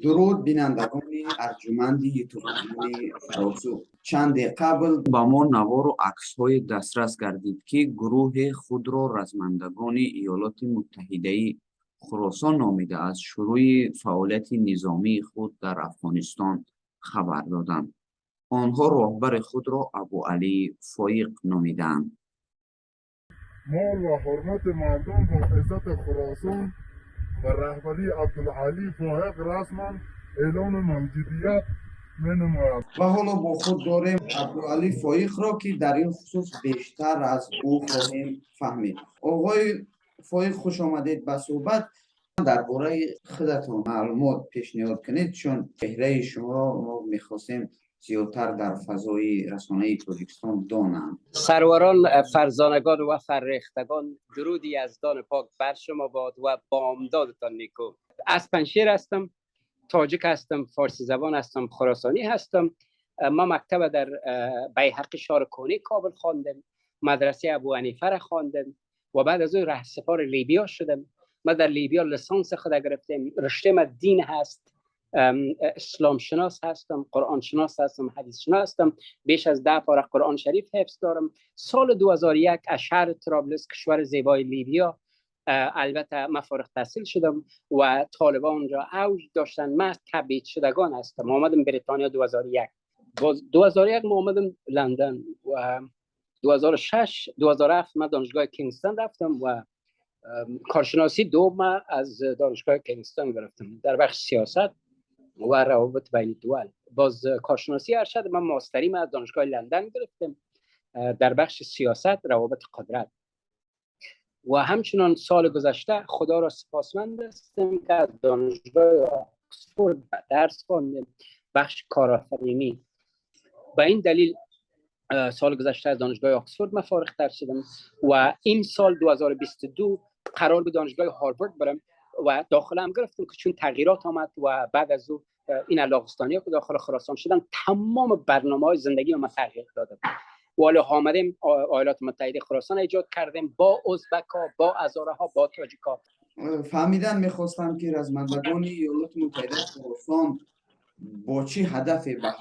درود بینندگان ارجمند یوتیوب کانال فراسو. چند قبل با ما نوار و عکس های دسترس گردید که گروه خود را رزمندگان ایالات متحده خراسان نامیده از شروع فعالیت نظامی خود در افغانستان خبر دادند. آنها راهبر خود را ابو علی فایق نامیدند. مال و حرمت مردم با عزت خراسان و رهبری عبدالعلی فایق رسما اعلان موجودیت می‌نماید. و حالا با خود داریم عبدالعلی فایق را که در این خصوص بیشتر از او خواهیم فهمید. آقای فایق خوش آمدید به صحبت. درباره خودتان معلومات پیشنهاد کنید، چون چهره شما را ما می‌خواستیم زیادتر در فضای رسانه‌ای تاجیکستان دانند. سروران، فرزانگان و فرهیختگان، درودی یزدان پاک بر شما باد و بامدادتان نیکو. از پنشیر هستم، تاجیک هستم، فارسی زبان هستم، خراسانی هستم. ما مکتب در بیهق شارکونی کابل خواندم، مدرسه ابو حنیفه را خواندم و بعد از اون رهسپار لیبیا شدم. ما در لیبیا لیسانس خود گرفتم. رشته ما دین هست، اسلام شناس هستم، قرآن شناس هستم، حدیث شناس هستم. بیش از 10 پاره قرآن شریف حفظ دارم. سال 2001 از شهر طرابلس، کشور زیبای لیبیا، البته من فارغ التحصیل شدم و طالبان را اوج داشتن. من تبعید شدگان هستم. آمدم بریتانیا 2001. باز 2001 ما آمدم لندن و 2006 2007 من دانشگاه کینگستون رفتم و کارشناسی دوم از دانشگاه کینگستون گرفتم در بخش سیاست و روابط بین الدول. باز کارشناسی ارشد من ماستریم از دانشگاه لندن گرفتم در بخش سیاست روابط قدرت. و همچنان سال گذشته خدا را سپاسمند هستم که از دانشگاه آکسفورد درس خواندم، بخش کارآفرینی. به این دلیل سال گذشته از دانشگاه آکسفورد من فارغ التحصیل شدم و این سال 2022 قرار بود دانشگاه هاروارد برم و داخلم گرفتم که چون تغییرات آمد و بعد از او این علاقستانی‌ها که داخل خراسان شدن تمام برنامه‌های زندگی ما تغییر دادم. ولی آمدیم ایالات متحده خراسان ایجاد کردیم با ازبک‌ها، با هزاره‌ها، با تاجیک‌ها. فهمیدن میخواستم که رزمندگان ایالات متحده خراسان با چی هدفی به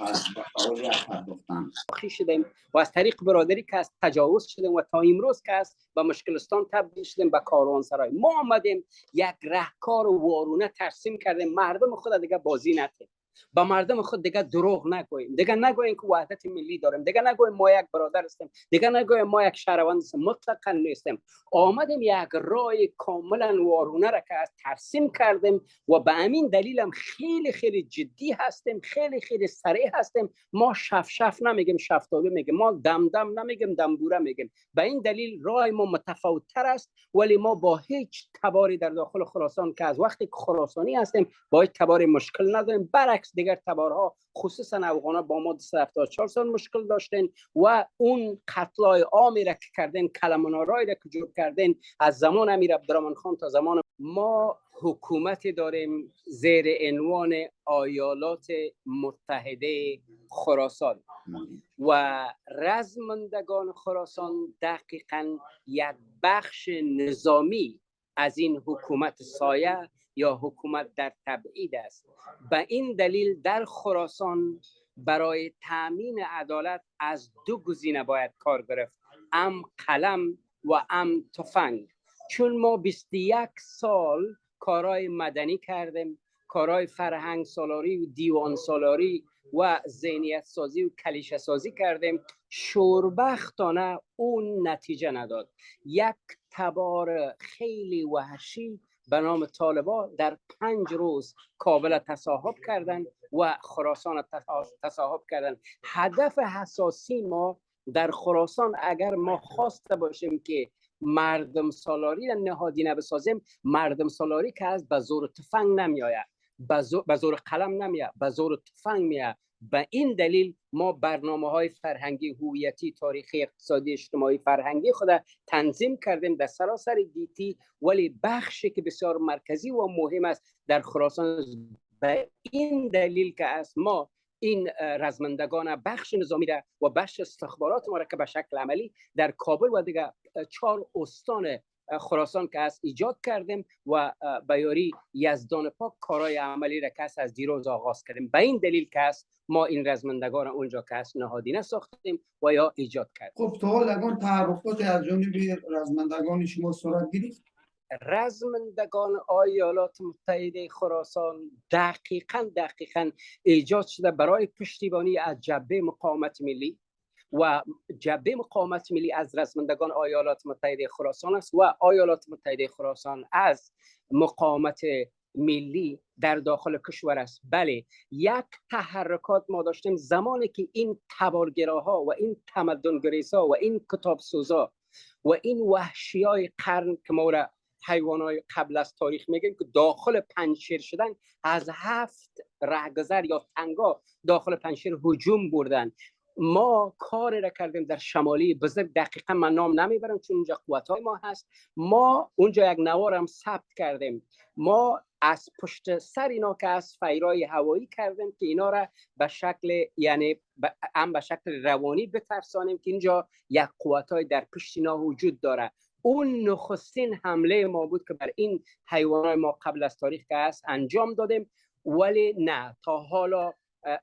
فعالیت پرداختند؟ داخل شدیم و از طریق برادری که از تجاوز شدیم و تا امروز که است به مشکلستان تبدیل شدیم به کاروانسرای. ما آمدیم یک رهکار وارونه ترسیم کردیم. مردم خود دیگه بازی نکنیم، با مردم خود دیگه دروغ نگوییم، دیگه نگوییم که وحدت ملی داریم، دیگه نگوییم ما یک برادر هستیم، دیگه نگوییم ما یک شهروند هستیم. مطلقاً نیستیم. آمدیم یک راه کاملا وارونه را که ترسیم کردیم و به همین دلیل هم خیلی خیلی جدی هستیم، خیلی خیلی صریح هستیم. ما شف نمیگیم، شفتالو میگیم، ما دم نمیگیم، دنبوره میگیم. به این دلیل راه ما متفاوت تر است، ولی ما با هیچ تباری در داخل خراسان که از وقتی که خراسانی هستیم با هیچ تباری مشکل نداریم. برعکس دیگر تبارها خصوصا افغانا با ما 74 سال مشکل داشتن و اون قتلای عامی را که کردن، کلمان‌آرایی را که جور کردن از زمان امیر عبدالرحمن خان تا زمان ما حکومتی داریم زیر عنوان ایالات متحده خراسان و رزمندگان خراسان دقیقاً یک بخش نظامی از این حکومت سایه یا حکومت در تبعید است. به این دلیل در خراسان برای تامین عدالت از دو گزینه باید کار گرفت، قلم و تفنگ. چون ما 21 سال کارهای مدنی کردیم، کارهای فرهنگ سالاری و دیوان سالاری و ذهنیت سازی و کلیشه سازی کردیم. شوربختانه اون نتیجه نداد. یک تبار خیلی وحشی به نام طالبا در 5 روز کابل تصاحب کردند و خراسان تصاحب کردند. هدف اساسی ما در خراسان اگر ما خواسته باشیم که مردم سالاری را نهادینه بسازیم، مردم سالاری که از به زور تفنگ نمیآید، به زور قلم نمیآید، به زور تفنگ میآید. به این دلیل ما برنامه‌های فرهنگی، هویتی، تاریخی، اقتصادی، اجتماعی، فرهنگی خود تنظیم کردیم در سراسر گیتی، ولی بخشی که بسیار مرکزی و مهم است در خراسان. به این دلیل که از ما این رزمندگان بخش نظامی و بخش استخبارات ما را که به شکل عملی در کابل و دیگر 4 استان خراسان که از ایجاد کردیم و به یاری یزدان پاک کارهای عملی را که از دیروز آغاز کردیم. به این دلیل که ما این رزمندگان اونجا که نهادینه ساختیم و یا ایجاد کردیم. خب تا حال یگان تعرفات از جانب رزمندگان شما صورت گرفت؟ رزمندگان ایالات متحده خراسان دقیقاً ایجاد شده برای پشتیبانی از جبهه مقاومت ملی و جبهه مقاومت ملی از رزمندگان ایالات متحده خراسان است و ایالات متحده خراسان از مقاومت ملی در داخل کشور است. بله، یک تحرکات ما داشتیم زمانی که این تبارگراها و این تمدنگریزها و این کتابسوزا و این وحشیای قرن که ما را حیوانای قبل از تاریخ میگن که داخل پنجشیر شدن، از 7 رهگذر یا تنگا داخل پنجشیر هجوم بردن. ما کاری را کردیم در شمالی بزرگ، دقیقا من نام نمیبرم چون اونجا قوتای ما هست. ما اونجا یک نوار هم ثبت کردیم. ما از پشت سر اینا که از فیرای هوایی کردیم که اینا را به شکل یعنی هم به شکل روانی بترسانیم که اینجا یک قوتای در پشت اینا وجود داره. اون نخستین حمله ما بود که بر این حیوانات ما قبل از تاریخ که هست انجام دادیم. ولی نه، تا حالا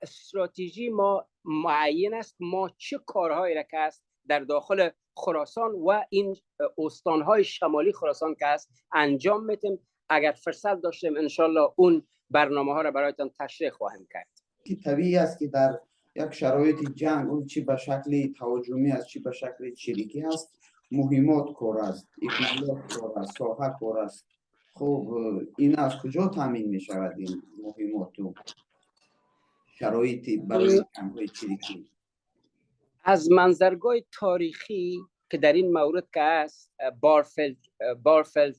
استراتژی ما معین است ما چه کارهایی را که است در داخل خراسان و این استانهای شمالی خراسان که است انجام میدیم. اگر فرصت داشتیم انشالله اون برنامه ها را برایتان تشریح خواهیم کرد. طبیعی است که در یک شرایط جنگ اون چی به شکل تهاجمی است چی به شکل چریکی است، مهمات کار است، اقامات کار است، ساحه کار است. خب این از کجا تامین می شود این مهمات و شرایطی برای جنگ‌های چریکی؟ از منظرگاه تاریخی که در این مورد که است بارفلد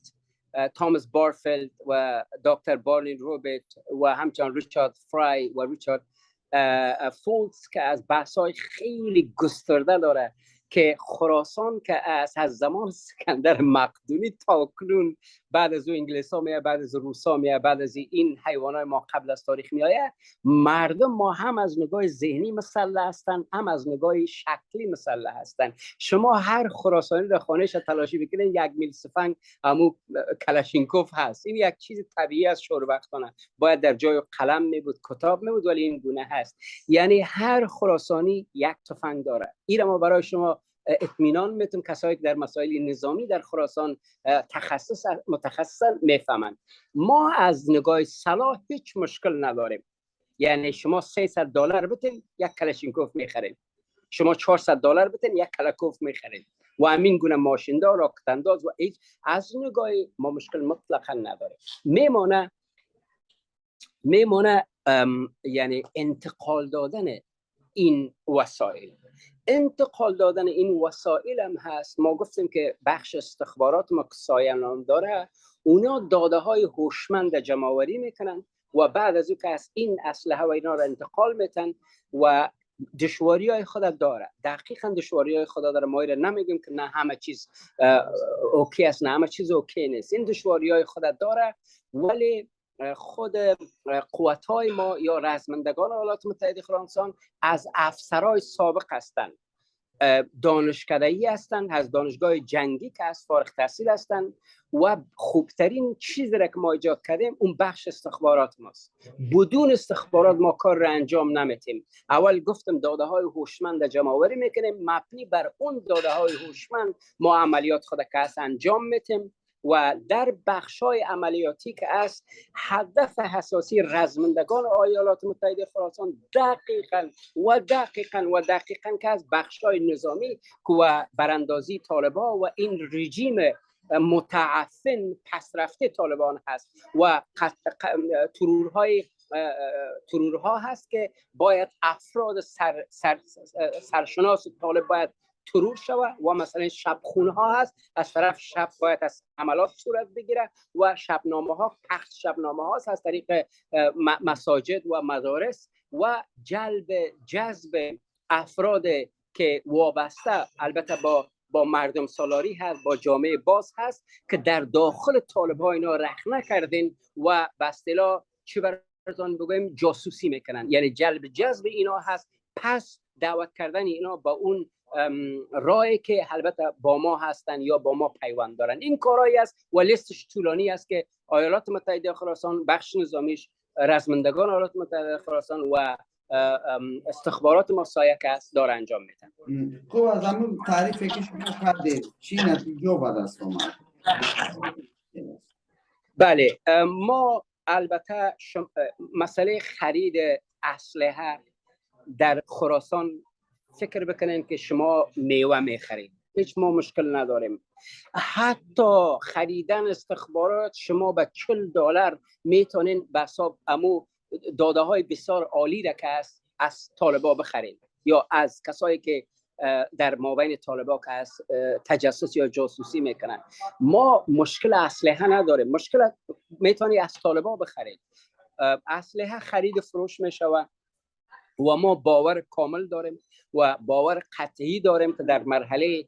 توماس بارفلد و دکتر بارلین روبرت و همچنان ریچارد فرای و ریچارد فولتز که از بحث‌های خیلی گسترده داره که خراسان که از زمان اسکندر مقدونی تا کنون بعد از انگلیس‌ها میاد، بعد از روس‌ها میاد، بعد از این حیوانات ما قبل از تاریخ میآید، مردم ما هم از نگاه ذهنی مسلح هستند هم از نگاه شکلی مسلح هستند. شما هر خراسانی در خانه‌اش تلاشی بکنین 1 میل سفنگ امو کلاشینکوف هست. این یک چیز طبیعی است شوربختانه. باید در جای قلم میبود کتاب میبود ولی این گونه هست. یعنی هر خراسانی یک تفنگ داره. این ما برای شما اطمینان میتونم کسایی که در مسائل نظامی در خراسان متخصصن میفهمند. ما از نگاه سلاح هیچ مشکل نداریم. یعنی شما $300 بتین یک کلاشینکوف میخرید، شما $400 بتین یک کلاکوف میخرید و همین گونه ماشیندار، راکت انداز و هیچ از نگاه ما مشکل مطلقا نداره. میمونه یعنی انتقال دادن این وسایل. انتقال دادن این وسایل هم هست. ما گفتیم که بخش استخبارات ما که سایه نام داره، اونا داده های هوشمند جمع‌آوری میکنن و بعد از او که از این اسلحه و اینا را انتقال میتن و دشواری های خود داره. دقیقاً دشواری های خود داره. ما ایره نمیگیم که نه همه چیز اوکی است، نه همه چیز اوکی نیست. این دشواری های خود داره ولی خود قوت‌های ما یا رزمندگان ایالات متحده خراسان از افسرهای سابق هستند، دانشکده‌ای هستند، از دانشگاه جنگی که از فارغ التحصیل هستند و خوبترین چیزی را که ما ایجاد کردیم اون بخش استخبارات ماست. بدون استخبارات ما کار را انجام نمیتیم. اول گفتم داده های هوشمند جمع آوری میکنیم، مبنی بر اون داده های هوشمند ما عملیات خود که انجام میتیم و در بخش‌های عملیاتی که است هدف اساسی رزمندگان ایالات متحده خراسان دقیقاً که از بخش‌های نظامی که براندازی طالبان و این رژیم متعفن پسرفته طالبان هست و ترورها هست که باید افراد سرشناس طالب باید ترور شود و مثلا شبخونه ها هست، از طرف شب باید از عملات صورت بگیره و شبنامه ها پخش شبنامه هاست از طریق مساجد و مدارس و جذب افراد که وابسته البته با مردم سالاری هست، با جامعه باز هست که در داخل طالب ها اینا رخ نکردین و به اصطلاح چی براتون بگویم جاسوسی میکنن. یعنی جذب اینا هست، پس دعوت کردن اینا با اون راهی که البته با ما هستن یا با ما پیوند دارن. این کارهایی است و لیستش طولانی است که ایالات متحده خراسان، بخش نظامیش، رزمندگان ایالات متحده خراسان و استخبارات مسایک است داره انجام میدن. خب از همون تعریفی که شما کردید چی نتیجه به دست آمد؟ بله، ما البته مسئله خرید اسلحه در خراسان فکر بکنین که شما میوه میخرید، هیچ ما مشکل نداریم. حتی خریدن استخبارات شما به $40 میتونین به حساب امو داده های بسیار عالی را که از طالبا بخرید یا از کسایی که در مابین طالبا که از تجسس یا جاسوسی میکنن. ما مشکل اسلحه نداریم، مشکل میتونی از طالبا بخرید. اسلحه خرید فروش میشود و ما باور کامل داریم و باور قطعی داریم که در مرحله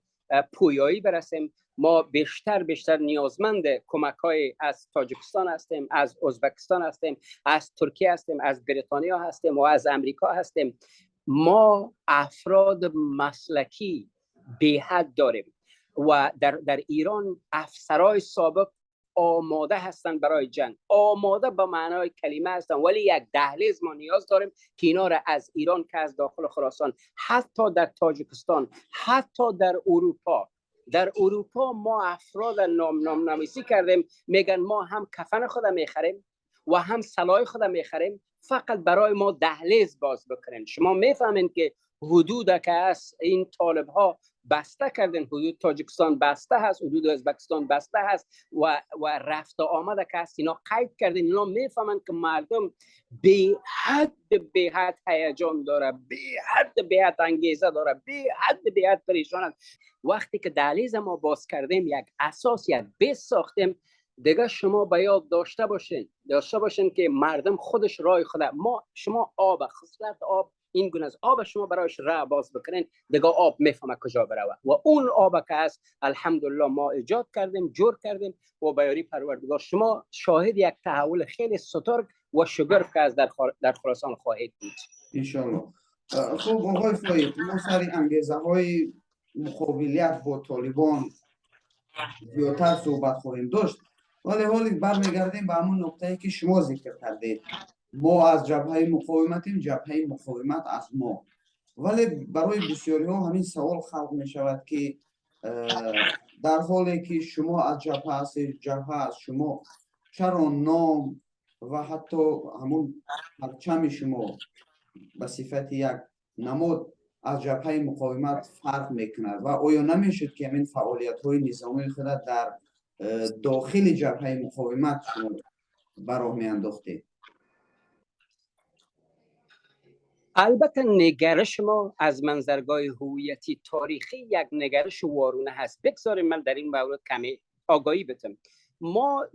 پویایی برسیم. ما بیشتر نیازمند کمک های از تاجیکستان هستیم، از ازبکستان هستیم، از ترکیه هستیم، از بریتانیا هستیم و از امریکا هستیم. ما افراد مسلکی به حد داریم و در ایران افسرهای سابق آماده هستند برای جنگ، آماده به معنای کلمه هستند، ولی یک دهلیز ما نیاز داریم که اینا را از ایران که از داخل خراسان، حتی در تاجیکستان، حتی در اروپا ما افراد نامنویسی کردیم، میگن ما هم کفن خود میخریم و هم سلاح خود میخریم، فقط برای ما دهلیز باز بکنین. شما میفهمین که حدود که از این طالب ها بسته کردن، حدود تاجیکستان بسته هست، حدود ازبکستان بسته هست و رفت آمده که هست اینا قید کردن. اینا میفهمن که مردم به حد هیجان داره، به حد انگیزه داره، به حد پریشان است. وقتی که دهلیز ما باز کردیم، یک اساس، یک بیس ساختیم، دیگه شما باید داشته باشین که مردم خودش راه خود شما آب، خصلت آب این گونه از آب شما برایش راه باز بکنین، دیگه آب میفهمه کجا بروه و اون آب که هست الحمدلله ما ایجاد کردیم، جور کردیم و بیاری پروردگار شما شاهد یک تحول خیلی سترگ و شگرف که از در خراسان خواهید بود انشالله. خب آقای فایق، ما سر انگیزه های مقابلیت با طالبان زیادتر صحبت خواهیم داشت، ولی حالی برمیگردیم به همون نقطه‌ای که شما ذکر کردید. ما از جبهه مقاومتیم، جبهه مقاومت از ما. ولی برای بسیاری ها همین سوال خلق می شود که در حالی که شما از جبهه از شما، چرا نام و حتی همون پرچم شما به صفت یک نماد از جبهه مقاومت فرق میکند و آیا نمیشد که همین فعالیت های نظامی خود در داخل جبهه مقاومت شما براه میانداختید؟ البته نگرش ما از منظرگاه هویتی تاریخی یک نگرش وارونه هست. بگذاریم من در این مورد کمی آگاهی بدم. ما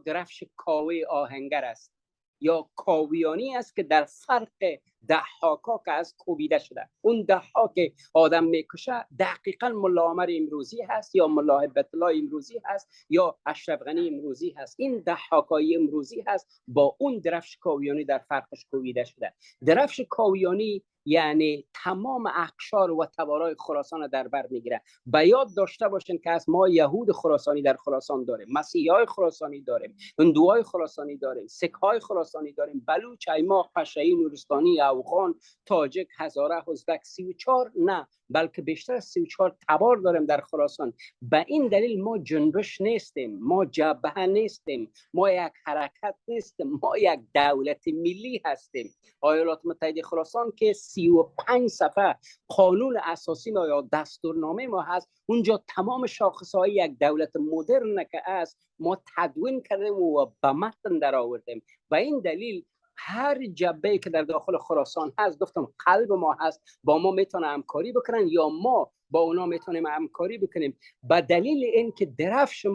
درفش کاوه آهنگر است یا کاویانی است که در فرق ضحاکا که از کوبیده شده. اون ضحاک آدم میکشه دقیقا ملا عمر امروزی هست یا ملا هیبت الله امروزی هست یا اشرف غنی امروزی هست. این ضحاکای امروزی هست با اون درفش کاویانی در فرقش کوبیده شده. درفش کاویانی یعنی تمام اقشار و تبارای خراسان در بر میگیره. به یاد داشته باشین که از ما یهود خراسانی در خراسان داریم، مسیحیای خراسانی داریم، هندوهای خراسانی داریم، سکهای خراسانی داریم، بلوچ، ایماق، پشه‌ای، نورستانی، افغان، تاجک، هزاره، ازبک. 34 نه بلکه بیشتر از 34 تبار داریم در خراسان. به این دلیل ما جنبش نیستیم، ما جبهه نیستیم، ما یک حرکت نیستیم، ما یک دولت ملی هستیم. ایالات متحده خراسان که 35 صفحه قانون اساسی ما یا دستورنامه ما هست، اونجا تمام شاخصهای یک دولت مدرن که است ما تدوین کردیم و به متن در آوردیم. به این دلیل هر جبهه‌ای که در داخل خراسان هست، گفتم قلب ما هست، با ما میتونه همکاری بکنن یا ما با اونا میتونیم همکاری بکنیم. به دلیل اینکه درفش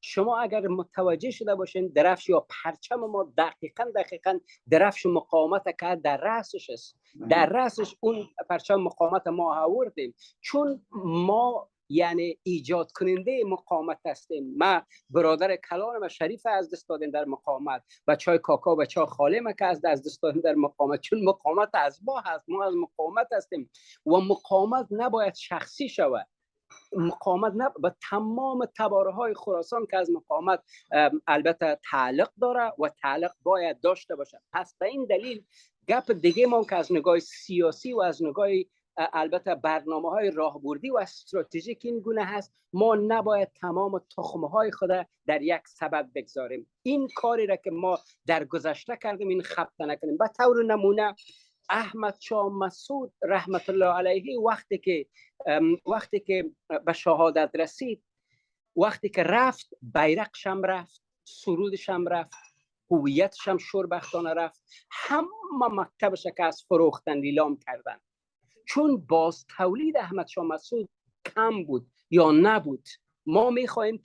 شما اگر متوجه شده باشین، درفش یا پرچم ما دقیقاً درفش مقاومت که در رأسش است. در رأسش اون پرچم مقاومت ما آوردیم، چون ما یعنی ایجاد کننده مقاومت هستیم. ما برادر کلانم شریف از دست دادیم در مقاومت، بچهای کاکا بچهای خالم که از دست دادیم در مقاومت، چون مقاومت از ما هست، ما از مقاومت هستیم و مقاومت نباید شخصی شود. مقاومت به تمام تبارهای خراسان که از مقاومت البته تعلق داره و تعلق باید داشته باشه. پس به این دلیل گپ دیگه ما که از نگاه سیاسی و از نگاه البته برنامه‌های راهبردی و استراتژیک این گونه هست، ما نباید تمام تخم‌های خود در یک سبد بگذاریم. این کاری را که ما در گذشته کردیم این خبت نکنیم. به طور نمونه احمد شاه مسعود رحمت الله علیه وقتی که به شهادت رسید، وقتی که رفت، بیرقش هم رفت، سرودش هم رفت، هویتش هم شوربختانه رفت، همه مکتبش که از فروختن لیلام کردن، چون باز تولید احمد شاه مسعود کم بود یا نبود. ما میخواهیم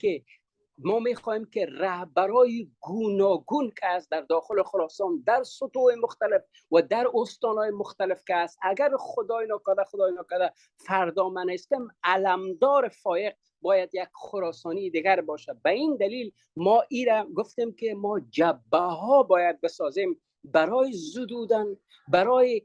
که رهبرای گوناگون که است در داخل خراسان، در سطوح مختلف و در استانهای مختلف که است، اگر خدای نکرده فردا من استم علمدار فایق باید یک خراسانی دیگر باشه. به این دلیل ما ایره گفتیم که ما جبهه ها باید بسازیم برای زدودن، برای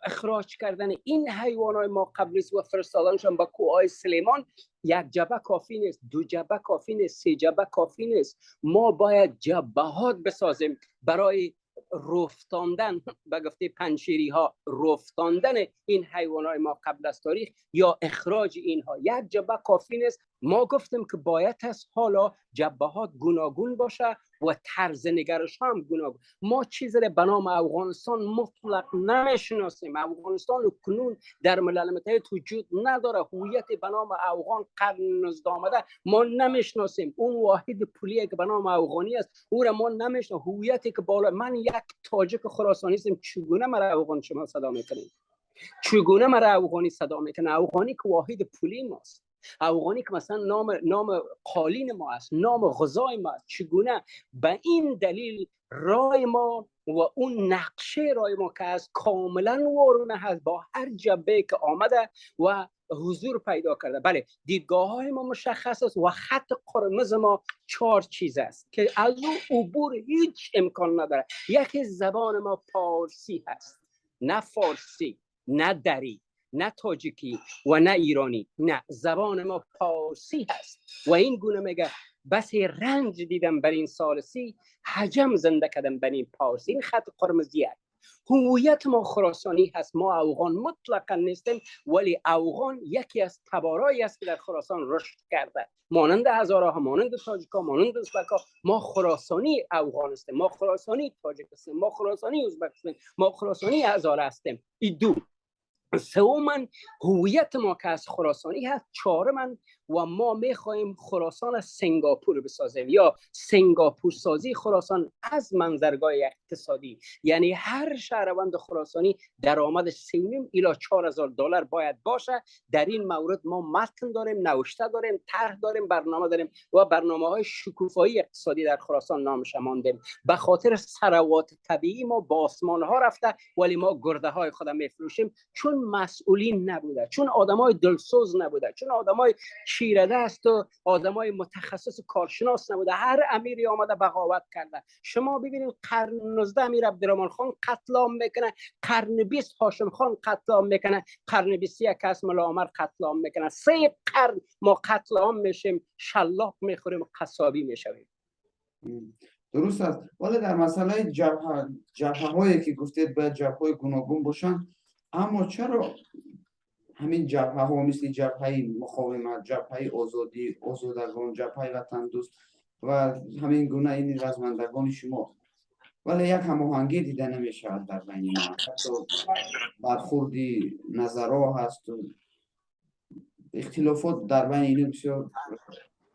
اخراج کردن این حیوانات ما قبل از و فرستادنشان به کوههای سلیمان. یک جبهه کافی نیست، دو جبهه کافی نیست، سه جبهه کافی نیست. ما باید جبهات بسازیم برای رفتاندن، به گفته پنشیری ها، رفتاندن این حیوانات ما قبل از تاریخ یا اخراج اینها. یک جبهه کافی نیست. ما گفتیم که باید از حالا جبهات گوناگون باشه و طرز نگرش هم گوناگون. ما چیزی به نام افغانستان مطلق نمیشناسیم. افغانستان کنون در ملل متحد وجود نداره. هویت به نام افغان قرن 19 آمده ما نمیشناسیم. اون واحد پولی که به نام افغانی است او را ما نمیشناسیم. هویتی که بالا، من یک تاجک خراسانی هستم، چگونه مرا افغان شما صدا میکنید؟ چگونه مرا افغانی صدا میکنه؟ افغانی که واحد پولی ماست، افغانی که مثلا نام قالین ما است، نام غذای ما است. چگونه؟ به این دلیل رای ما و اون نقشه رای ما که از کاملا وارونه هست با هر جبهه که آمده و حضور پیدا کرده. بله، دیدگاه های ما مشخص است و خط قرمز ما 4 چیز است که از او عبور هیچ امکان نداره. یکی زبان ما پارسی هست، نه فارسی، نه دری، نه تاجیکی و نه ایرانی. نه، زبان ما پارسی هست و این گونه میگه بس رنج دیدم بر این سالسی، حجم زنده کردم بر این پارسی. این خط قرمزی است. هویت ما خراسانی هست. ما افغان مطلقا نیستیم، ولی افغان یکی از تبارایی است که در خراسان رشد کرده، مانند هزارها، مانند تاجیکا، مانند ازبکا. ما خراسانی افغان هستیم، ما خراسانی تاجیک هستیم، ما خراسانی ازبک هستیم، ما خراسانی هزاره هستیم. این دو. سومن هویت ما که از خراسانی هست. چهارمن و ما میخواهیم خراسان از سنگاپور بسازیم یا سنگاپور سازی خراسان از منظرگاه اقتصادی. یعنی هر شهروند خراسانی درآمدش 3.5 الی 4,000 دلار باید باشه. در این مورد ما متن داریم، نوشته داریم، طرح داریم، برنامه داریم و برنامه‌های شکوفایی اقتصادی در خراسان نامش ماندیم. به خاطر ثروات طبیعی ما با آسمان ها رفته ولی ما گرده های خود میفروشیم، چون مسئولین نبوده، چون آدمای دلسوز نبوده، چون آدمای چیره دست و آدمای متخصص کارشناس نبوده. هر امیری آمده بغاوت کرده. شما ببینید قرن 19 امیر عبدالرحمن خان قتل عام میکنه، قرن 20 هاشم خان قتل عام میکنه، قرن 21 اسم الله عمر قتل عام میکنه. 3 قرن ما قتل عام میشیم، شلاق میخوریم، قصابی میشویم. درست است. ولی در مسئله جبهه هایی که گفتید باید جبهه های گوناگون باشن، اما چرا همین جبهه ها مثل جبهه مقاومت، جبهه آزادی، آزادگان، جبهه وطن دوست و همین گونه این رزمندگان شما، ولی یک هماهنگی دیده نمیشه در بین اینها؟ حتی برخوردی نظرها هست و اختلافات در بین اینها بسیار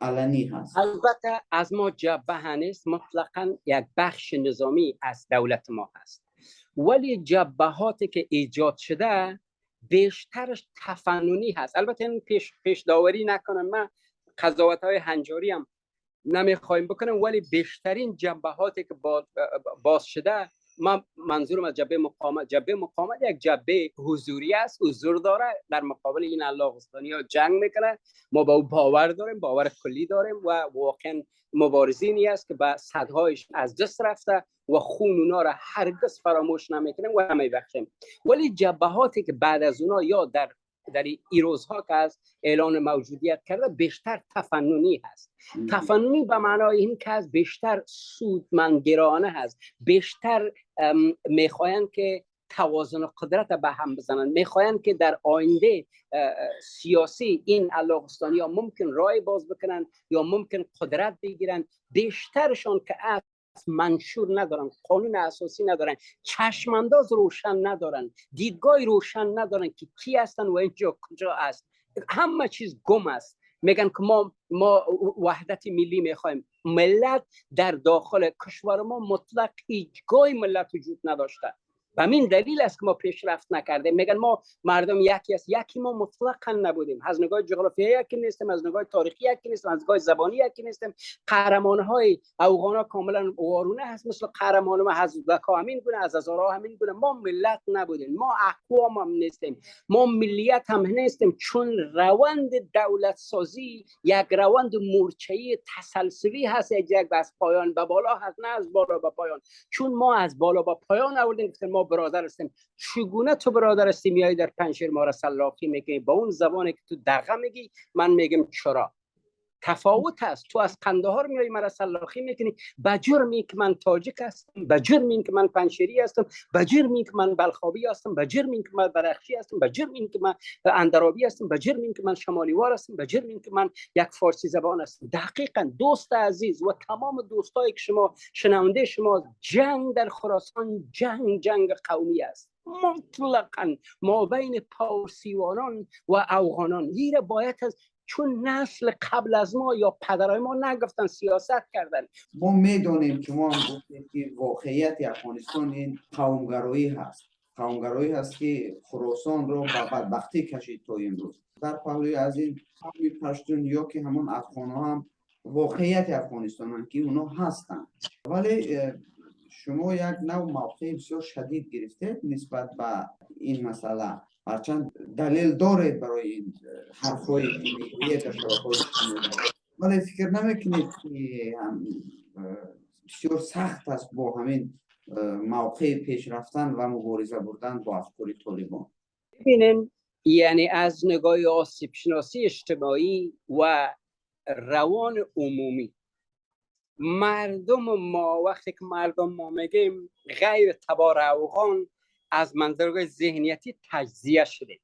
علنی هست. البته از ما جبهه نیست، مطلقاً یک بخش نظامی از دولت ما هست، ولی جبهاتی که ایجاد شده بیشترش تفننی هست. البته این پیش داوری نکنم، من قضاوت های هنجاری هم نمیخوایم بکنم، ولی بیشترین جبهاتی که باز شده من منظورم از جبهه مقاومت یک جبهه حضوری است، حضور داره در مقابل این اللهستانی ها جنگ میکنه. ما با او باور داریم، باور کلی داریم و واقعا مبارزینی است که به صدهایش از دست رفته و خون اونا را هرگز فراموش نمیکنیم و نمیبخشیم. ولی جبهاتی که بعد از اونا یا در این روزها که از اعلان موجودیت کرده بیشتر تفننی هست. تفننی به معنای این که از بیشتر سودمندگرانه هست، بیشتر میخواین که توازن قدرت به هم بزنن، میخواین که در آینده سیاسی این اللهستانی ها ممکن رای باز بکنن یا ممکن قدرت بگیرن. بیشترشان که منشور ندارن، قانون اساسی ندارن، چشمانداز روشن ندارن، دیدگاه روشن ندارن که کی هستن و اینجا کجا است. همه چیز گم است. میگن که ما وحدت ملی میخوایم. ملت در داخل کشور ما مطلق هیچگاه ملت وجود نداشته. و همین دلیل است که ما پیشرفت نکردیم. میگن ما مردم یکی است. یکی ما مطلقا نبودیم. از نگاه جغرافیایی یکی نیستیم، از نگاه تاریخی یکی نیستیم، از نگاه زبانی یکی نیستیم. قهرمان‌های افغان‌ها کاملا وارونه هست، مثل قهرمان‌ها حزب‌ها همین گونه، از هزارها همین گونه. ما ملت نبودیم، ما اقوام هم نیستیم، ما ملیت هم نیستیم. چون روند دولت سازی یک روند مورچه‌ای تسلسلی هست، یک از پایان به بالا هست، نه از بالا به پایان. چون ما از بالا به پایان آوردیم که ما برادر هستیم. چگونه تو برادر هستی میای در پنجشیر ما را سلاخی میگی با اون زبانی که تو دغه میگی؟ من میگم چرا؟ تفاوت است. تو از قندهار میای مرا سلاخی میکنی به جرمی که من تاجیک هستم، به جرمی که من پنجشیری هستم، به جرمی که من بلخابی هستم، به جرمی که من برخشی هستم، به جرمی که من اندرابی هستم، به جرمی که من شمالیوار هستم، به جرمی که من یک فارسی زبان هستم. دقیقاً دوست عزیز و تمام دوستایی که شما شنونده شما، جنگ در خراسان جنگ قومی است. مطلقاً ما بین پارسیوانان و افغانان. این باید از چون نسل قبل از ما یا پدرای ما نگفتن، سیاست کردن. ما میدونیم که ما هم گفتیم که واقعیت افغانستان این قومگرایی هست. قومگرایی هست که خراسان رو به بدبختی کشید تا امروز. در پهلوی از این قوم پشتون یا که همون افغان ها هم واقعیت افغانستان هم که اونا هستن. ولی شما یک نوع موقع بسیار شدید گرفته نسبت به این مسئله. هرچند دلیل دارید برای این حرفایی که میگویید در شبکه‌های اجتماعی، ولی فکر نمیکنید که بسیار سخت است با همین موقع پیش رفتن و مبارزه بردن با افکار طالبان؟ ببینین، یعنی از نگاه آسیب شناسی اجتماعی و روان عمومی، مردم ما وقتی که مردم ما میگیم غیر تبار افغان، از منظر ذهنیتی تجزیه شده.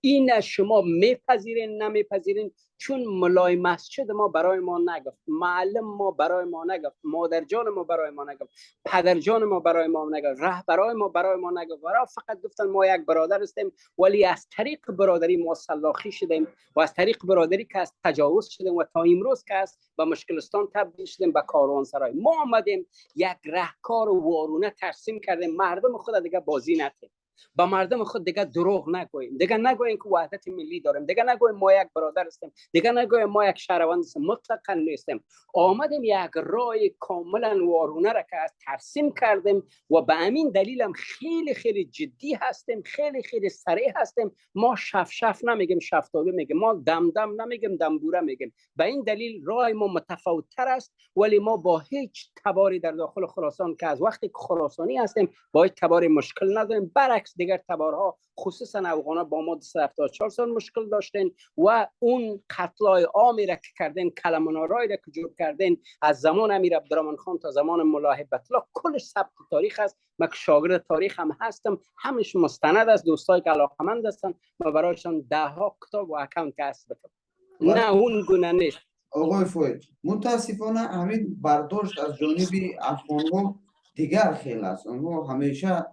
این شما میپذیرین نمیپذیرین؟ چون ملای مسجد ما برای ما نگفت، معلم ما برای ما نگفت، مادر جان ما برای ما نگفت، پدر جان ما برای ما نگفت، رهبرای ما برای ما نگفت. برای فقط گفتن ما یک برادر هستیم. ولی از طریق برادری ما سلاخی شدیم و از طریق برادری که از تجاوز شدیم و تا امروز که است به مشکلستان تبدیل شدیم به کاروانسرای. ما آمدیم یک رهکار وارونه ترسیم کردیم. مردم خود دیگه بازی نکنیم، با مردم خود دیگه دروغ نگوییم، دیگه نگوییم که وحدت ملی داریم، دیگه نگوییم ما یک برادر هستیم، دیگه نگوییم ما یک شهروند هستیم. مطلقاً نیستیم. آمدیم یک راه کاملا وارونه را که ترسیم کردیم و به همین دلیل هم خیلی جدی هستیم، خیلی سریع هستیم. ما شف نمیگیم، شفتابی میگیم، ما دم نمیگیم، دمبوره میگیم. به این دلیل راه ما متفاوت تر است. ولی ما با هیچ تباری در داخل خراسان که از وقتی که خراسانی هستیم با هیچ تباری مشکل نداریم. برعکس دیگر تبارها خصوصا افغانا با ما 74 سال مشکل داشتن و اون قتلای عامی را که کردن، کلمانارایی را که جور کردن از زمان امیر عبدالرحمن خان تا زمان ملا هیبت الله، کلش ثبت تاریخ است. من شاگرد تاریخ هم هستم، همش مستند از دوستایی که علاقمند هستن و برایشان ده ها کتاب و اکانت کسب بکنم. نه اون گونه نیست. آقای فوید، متاسفانه همین برداشت از جانب افغان‌ها دیگر خیلی است. آنها همیشه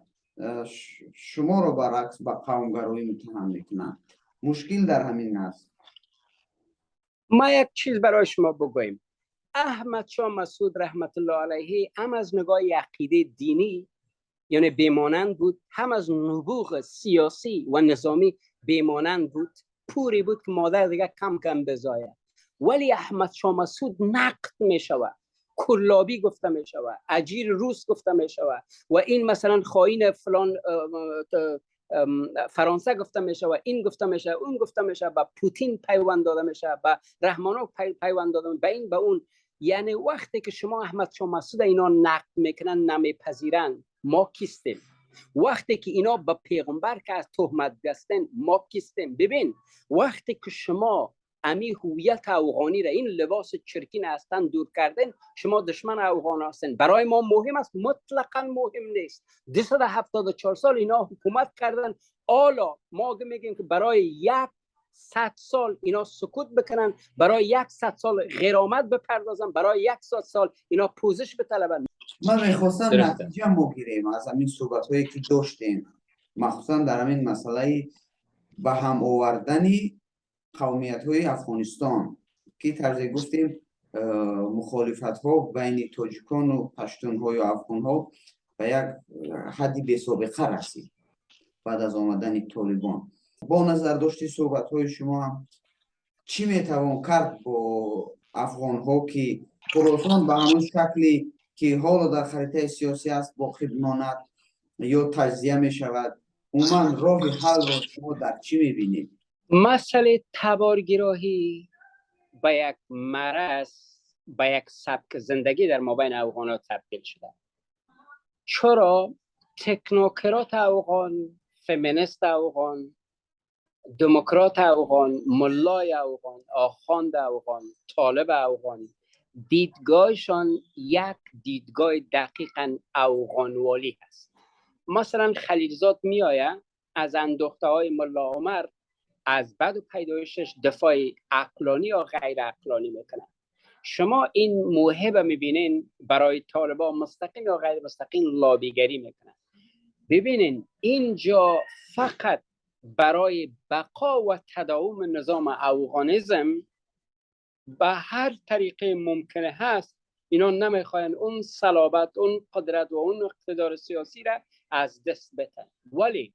شما را برعکس با قومگرایی متهم میکنند. مشکل در همین است. ما یک چیز برای شما بگویم. احمد شاه مسعود رحمت الله علیه هم از نگاه عقیده دینی یعنی بیمانند بود، هم از نبوغ سیاسی و نظامی بیمانند بود. پوری بود که مادر دیگه کم بزاید. ولی احمد شاه مسعود نقد می شود. کلابی گفته می شود، اجیر روس گفته می شود و این مثلا خائن فلان فرانسه گفته می شود، این گفته می شود، اون گفته می شود، با پوتین پیوند داده می شود، با رحمانوف پیوند داده، به این به اون. یعنی وقتی که شما احمد شاه مسعود اینا نقد میکنن نمیپذیرن، ما کیستیم؟ وقتی که اینا به پیغمبر که از تهمت گستن، ما کیستیم؟ ببین وقتی که شما امی هویت افغانی را، این لباس چرکین هستن دور کردن، شما دشمن افغان هستن. برای ما مهم است؟ مطلقا مهم نیست. 274 سال اینا حکومت کردن، حالا ما میگیم که برای 100 سال اینا سکوت بکنن، برای 100 سال غرامت بپردازن، برای 100 سال اینا پوزش بطلبن. من میخواستم نتیجه بگیریم از همین صحبت هایی که داشتیم، مخصوصا در همین مسئله به هم آوردن قومیت های افغانستان که طرز گفتیم مخالفت ها بین تاجیکان و پشتون ها یا افغان ها به یک حدی بی سابقه رسید بعد از آمدن طالبان. با نظر داشتی صحبت های شما هم چی میتوان کرد با افغان ها که خراسان به همون شکلی که حالا در خریطه سیاسی است باقی بماند یا تجزیه می شود؟ عموما راه حل را شما در چی میبینید؟ مسئله تبارگراهی به یک مرض، به یک سبک زندگی در مابین افغان ها تبدیل شده. چرا؟ تکنوکرات افغان، فمینیست افغان، دموکرات افغان، ملای افغان، آخوند افغان، طالب افغان، دیدگاهشان یک دیدگاه دقیقاً افغانوالی هست. مثلا خلیلزاد میآید از اندوخته های ملا عمر از بعد پیدایشش دفاع عقلانی یا غیر عقلانی میکنه. شما این موهبه میبینین برای طالبان مستقیم یا غیر مستقیم لابیگری میکنن. ببینین اینجا فقط برای بقا و تداوم نظام افغانیسم به هر طریقه ممکنه هست اینا نمیخواین اون صلابت، اون قدرت و اون اقتدار سیاسی را از دست بدن. ولی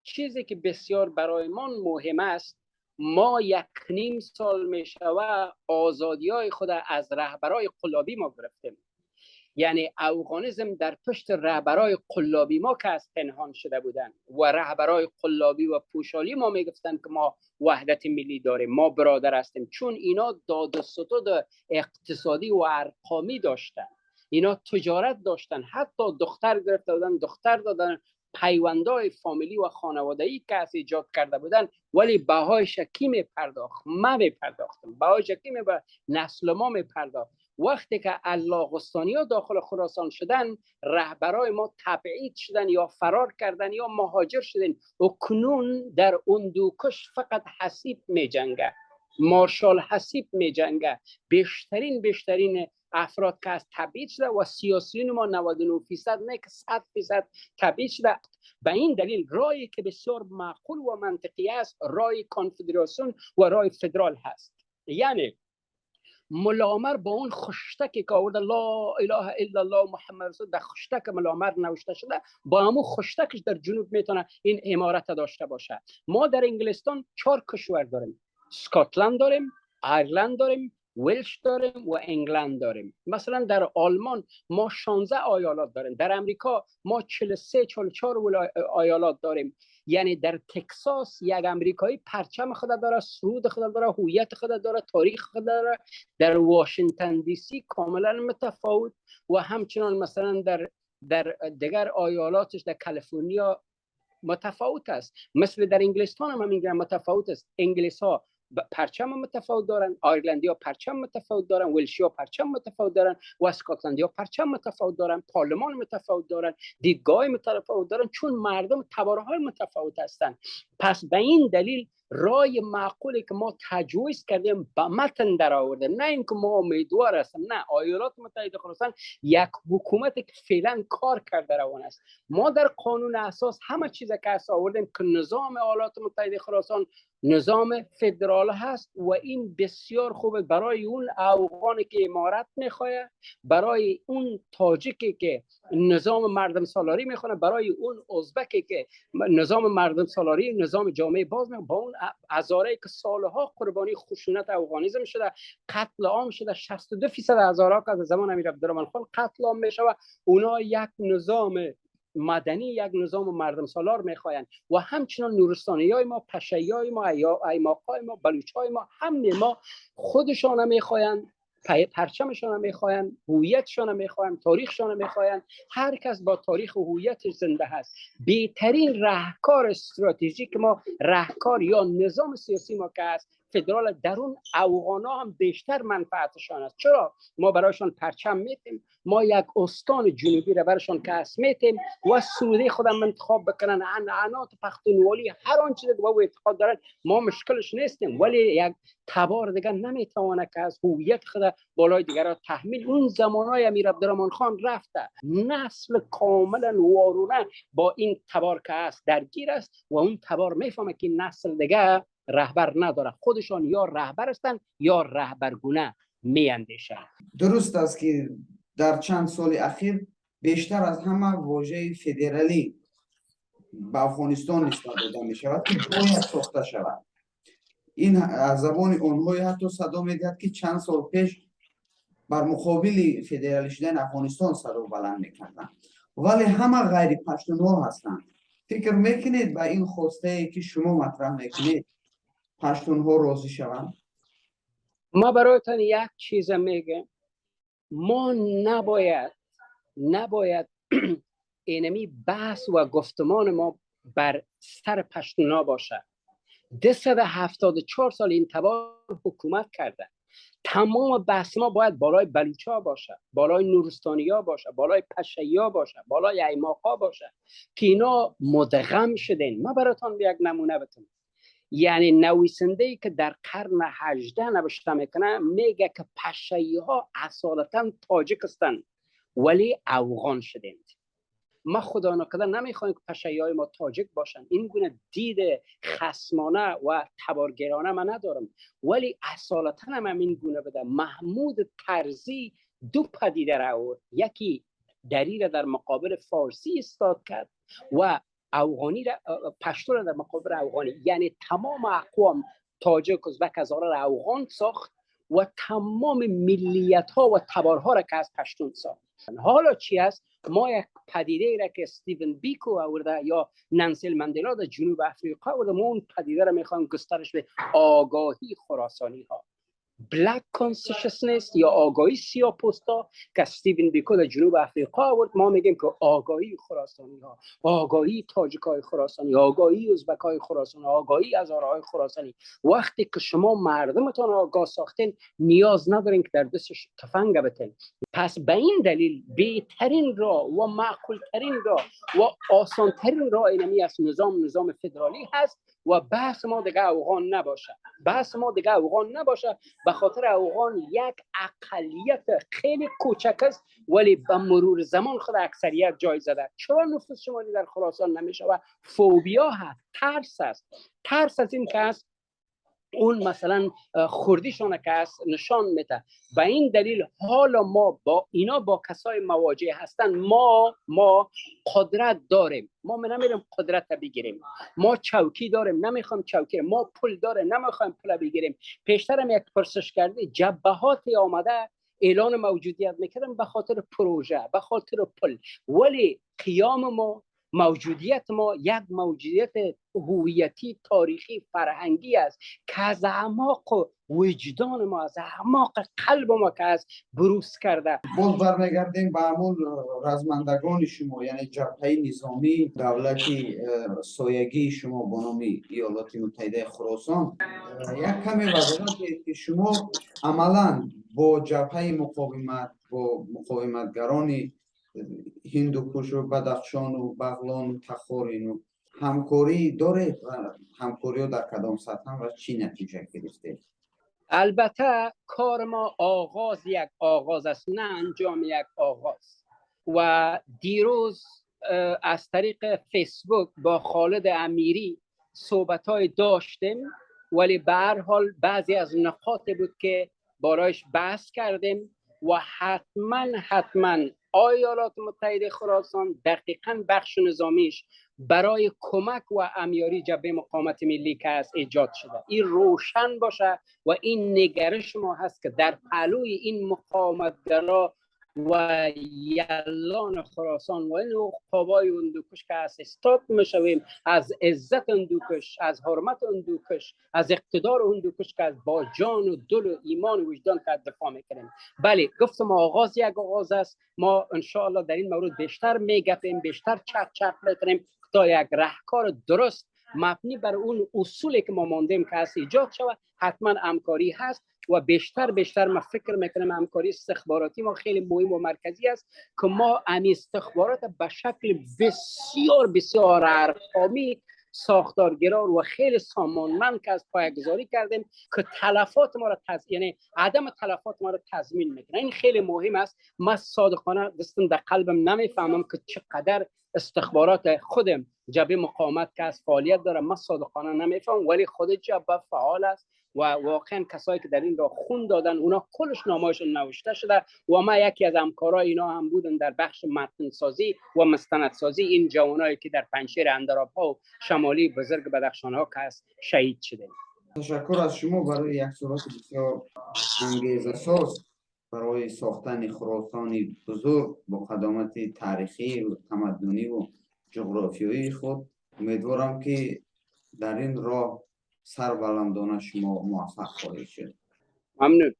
چیزی که بسیار برای من مهم است، ما 1.5 سال میشوه آزادی های خود از رهبرای قلابی ما گرفتیم. یعنی افغانیسم در پشت رهبرای قلابی ما که از پنهان شده بودن و رهبرای قلابی و پوشالی ما میگفتن که ما وحدت ملی داریم، ما برادر هستیم، چون اینا داد و ستد اقتصادی و ارقامی داشتن، اینا تجارت داشتن، حتی دختر گرفته بودن، دختر دادن، پیوندهای فامیلی و خانواده‌ای که از ایجاد کرده بودن، ولی بهایش کی میپرداخت؟ ما میپرداختم. بهایش کی به نسل ما میپرداخت. وقتی که allaغستانی ها داخل خراسان شدن، رهبرای ما تبعید شدن یا فرار کردن یا مهاجر شدن و کنون در اندوکش فقط حسیب می جنگه، مارشال حسیب می جنگه. بیشترین افراد که از تبعید شده و سیاسیون ما 99% نه که 100% تبعید شده. به این دلیل رایی که بسیار معقول و منطقی است رای کنفدراسیون و رای فدرال هست. یعنی ملا عمر با اون خشتکی که آورده لا اله الا الله محمد رسول، در خشتک ملا عمر نوشته شده، با همون خشتکش در جنوب میتونه این امارت داشته باشه. ما در انگلستان 4 کشور داریم، اسکاتلند داریم، ایرلند داریم، ولش داریم و انگلند داریم. مثلا در آلمان ما 16 ایالات داریم، در امریکا ما 43-44 ایالات داریم. یعنی در تکساس یک امریکایی پرچم خود داره، سرود خود داره، هویت خود داره، تاریخ خود داره. در واشنگتن دی سی کاملا متفاوت و همچنان مثلا در دیگر ایالاتش در کالیفرنیا متفاوت است. مثل در انگلستان هم میگن متفاوت است. انگلیس ها پرچم متفاوت دارن، آیرلندی ها پرچم متفاوت دارن، ولشی ها پرچم متفاوت دارن و اسکاتلندی ها پرچم متفاوت دارن، پارلمان متفاوت دارن، دیدگاه متفاوت دارن، چون مردم تبارهای متفاوت هستند. پس به این دلیل رای معقولی که ما تجویز کردیم به متن در آورده، نه اینکه ما امیدوار هستیم، نه. ایالات متحده خراسان یک حکومتی که فعلا کار کرده روان است. ما در قانون اساس همه چیز که آوردیم که نظام ایالات متحده خراسان نظام فدرال هست و این بسیار خوبه برای اون افغانی که امارت میخواد، برای اون تاجیکی که نظام مردم سالاری میخونه، برای اون ازبکی که نظام مردم سالاری، نظام جامعه باز میخونه، با اون هزاره که سالها قربانی خشونت افغانیسم شده، قتل عام شده، 62% هزارها که از زمان امیر عبدالرحمن خان قتل عام میشه و اونا یک نظام مدنی، یک نظام مردم سالار میخواین و همچنان نورستانی های ما، پشایی های ما، ایماق های ما، بلوچ های ما، همه ما خودشان هم میخواین، پرچمشان هم میخواین، هویتشان هم میخواین، تاریخشان هم میخواین. هر کس با تاریخ و هویتش زنده هست. بهترین راهکار استراتژیک ما، راهکار یا نظام سیاسی ما که است فدرال، درون افغانا هم بیشتر منفعتشان است. چرا؟ ما برایشان پرچم میتیم، ما یک استان جنوبی را برایشان کسب میتیم و سعودی خودم انتخاب بکنن، عنعنات پختونوالی هر آن چیزی که با اعتقاد دارن، ما مشکلش نیستیم، ولی یک تبار دیگر نمیتونه که از هویت خود بالای دیگر تحمیل. اون زمانای امیر عبدالرحمن خان رفته، نسل کاملا وارونه با این تبار که است درگیر است و اون تبار میفهمه که نسل دیگر رهبر نداره، خودشان یا رهبر هستند یا رهبرگونه میاندیشند. درست است که در چند سال اخیر بیشتر از همه واژه فدرالی به افغانستان نسبت داده می شود که باید ساخته شود. این از زبان آنهای حتی صدا می دهد که چند سال پیش بر مقابل فدرالی شدن افغانستان صدا بلند میکردند، ولی همه غیر پشتونها هستند. فکر میکنید به این خواسته که شما مطرح میکنید پشتونها راضی شوند؟ ما برایتان یک چیز میگم، ما نباید اینمی بحث و گفتمان ما بر سر پشتونا باشه. 274 سال این تبار حکومت کرده. تمام بحث ما باید بالای بلوچا باشه، بالای نورستانیا باشه، بالای پشیا باشه، بالای ایماقا باشه که اینا مدغم شدن. ما براتون یک نمونه بتونم، یعنی نویسنده‌ای که در قرن 18 نوشته میکنه میگه که پشایی ها اصالتا تاجیک هستند ولی افغان شدند. ما خدا نکرده نمیخوایم که پشایی های ما تاجیک باشن. این گونه دید خصمانه و تبارگرانه من ندارم، ولی اصالتا هم این گونه بده. محمود طرزی دو پدیده را آورد، یکی دری را در مقابل فارسی استاد کرد و افغانی را، پشتو را در مقابل افغانی، یعنی تمام اقوام تاجیک، ازبک، هزاره را افغان ساخت و تمام ملیت ها و تبارها را که از پشتون ساخت. حالا چی است؟ ما یک پدیده را که استیون بیکو آورده یا نانسل ماندلا در جنوب افریقا آورده، ما اون پدیده را میخوایم گسترش به آگاهی خراسانی ها، بلک کانسیشنس یا آگاهی سیاه‌پوستا که استیون بیکو در جنوب افریقا آورد. ما میگیم که آگاهی خراسانی ها، آگاهی تاجیکای خراسانی، آگاهی ازبکای خراسانی، آگاهی هزارهای خراسانی. وقتی که شما مردمتان آگاه ساختین، نیاز ندارین که در دستش تفنگ بتین. پس به این دلیل بهترین راه و معقولترین راه و آسانترین راه اینمی است نظام فدرالی هست و بحث ما دیگه افغان نباشه. بحث ما دیگه افغان نباشه به خاطر افغان یک اقلیت خیلی کوچک است ولی به مرور زمان خود اکثریت جای زده. چرا نفوذ شمالی در خراسان نمیشه؟ و فوبیا هست، ترس است. ترس از این که است اون مثلا خوردیشون که است نشان میده. به این دلیل حالا ما با اینا با کسای مواجه هستن. ما قدرت داریم، ما نمیریم قدرت بگیریم. ما چوکی داریم، نمیخوام چوکی. ما پول داریم، نمیخوایم پول بگیریم. پیشترم یک پرسش کرده، جبهاتی آمده اعلان موجودیت میکردن به خاطر پروژه، به خاطر پول، ولی قیام ما، موجودیت ما یک موجودیت هویتی، تاریخی، فرهنگی است که از اعماق وجدان ما، از اعماق قلب ما که از بروز کرده. باز برمیگردیم به همون رزمندگان شما، یعنی جبهه نظامی دولتی سایگی شما با نام ایالات متحده خراسان. یک کمی وضاحت دهید که شما عملا با جبهه مقاومت، با مقاومتگران هندوکش و بدخشان و بغلان و تخارین و همکاری داره و همکاری ها در کدام سطح و چی نتیجه گرفته؟ البته کار ما یک آغاز است، نه انجام یک آغاز. و دیروز از طریق فیسبوک با خالد امیری صحبت‌های داشتیم ولی به هر حال بعضی از نقاط بود که برایش بحث کردیم و حتما ایالات متحده خراسان دقیقاً بخش نظامیش برای کمک و امیاری جبهه مقاومت ملی که است ایجاد شده. این روشن باشه و این نگرش ما هست که در پهلوی این مقاومتگرا و یلان خراسان و این عقابای هندوکش که اسیستات میشویم از عزت هندوکش، از حرمت هندوکش، از اقتدار هندوکش که با جان و دل و ایمان و وجدان که دفاع میکنیم. بله گفتم آغاز یک آغاز است. ما انشاءالله در این مورد بیشتر میگپیم، بیشتر چرچ میکنیم تا یک راهکار درست مبنی بر اون اصولی که ما ماندیم که از ایجاد شود. حتما همکاری هست و بیشتر ما فکر میکنم همکاری استخباراتی ما خیلی مهم و مرکزی است که ما این استخبارات به شکل بسیار ارقامی ساختارگرا و خیلی سامانمند که از پایه‌گذاری کردیم که تلفات ما را یعنی عدم تلفات ما را تضمین میکنه. این خیلی مهم است. من صادقانه دستم در قلبم نمیفهمم که چقدر استخبارات خودم جبهه مقاومت که از فعالیت داره، من صادقانه نمیفهمم، ولی خود جبهه فعال است و واقعا کسایی که در این راه خون دادن اونا کلش نامه‌شون نوشته شده و ما یکی از همکارای اینا هم بودن در بخش متن سازی و مستند سازی این جوانایی که در پنجشیر اندراب‌ها و شمالی بزرگ بدخشان ها که است شهید شدن. تشکر از شما برای یک صحبت بسیار انگیزه‌ساز برای ساختن خراسانی بزرگ با قدامت تاریخی و تمدنی و جغرافیایی خود. امیدوارم که در این راه سربلندانه شما موفق خواهید شد. ممنون.